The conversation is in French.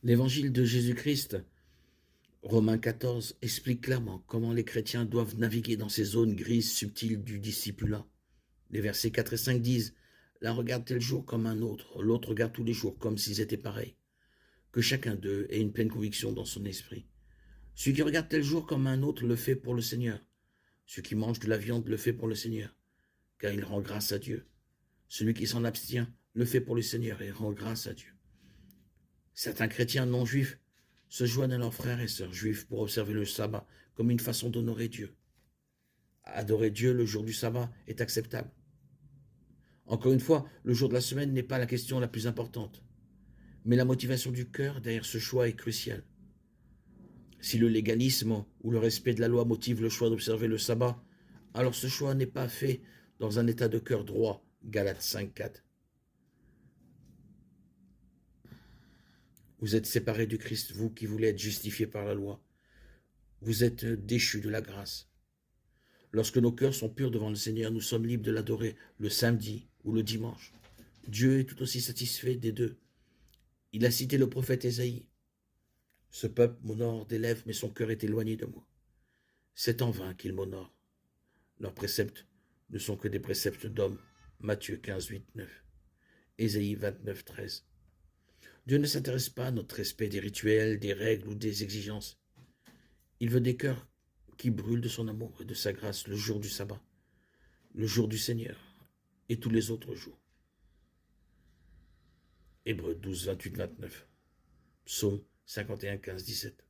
L'évangile de Jésus-Christ, Romains 14, explique clairement comment les chrétiens doivent naviguer dans ces zones grises subtiles du discipulat. Les versets 4 et 5 disent « L'un regarde tel jour comme un autre, l'autre regarde tous les jours comme s'ils étaient pareils. Que chacun d'eux ait une pleine conviction dans son esprit. Celui qui regarde tel jour comme un autre le fait pour le Seigneur. Celui qui mange de la viande le fait pour le Seigneur, car il rend grâce à Dieu. Celui qui s'en abstient le fait pour le Seigneur et rend grâce à Dieu. » Certains chrétiens non juifs se joignent à leurs frères et sœurs juifs pour observer le sabbat comme une façon d'honorer Dieu. Adorer Dieu le jour du sabbat est acceptable. Encore une fois, le jour de la semaine n'est pas la question la plus importante, mais la motivation du cœur derrière ce choix est cruciale. Si le légalisme ou le respect de la loi motive le choix d'observer le sabbat, alors ce choix n'est pas fait dans un état de cœur droit, Galates 5,4. Vous êtes séparés du Christ, vous qui voulez être justifiés par la loi. Vous êtes déchus de la grâce. Lorsque nos cœurs sont purs devant le Seigneur, nous sommes libres de l'adorer le samedi ou le dimanche. Dieu est tout aussi satisfait des deux. Il a cité le prophète Ésaïe. Ce peuple m'honore des lèvres, mais son cœur est éloigné de moi. C'est en vain qu'il m'honore. Leurs préceptes ne sont que des préceptes d'hommes. Matthieu 15, 8, 9. Ésaïe 29, 13. Dieu ne s'intéresse pas à notre respect des rituels, des règles ou des exigences. Il veut des cœurs qui brûlent de son amour et de sa grâce le jour du sabbat, le jour du Seigneur et tous les autres jours. Hébreux 12, 28, 29. Psaume 51, 15, 17.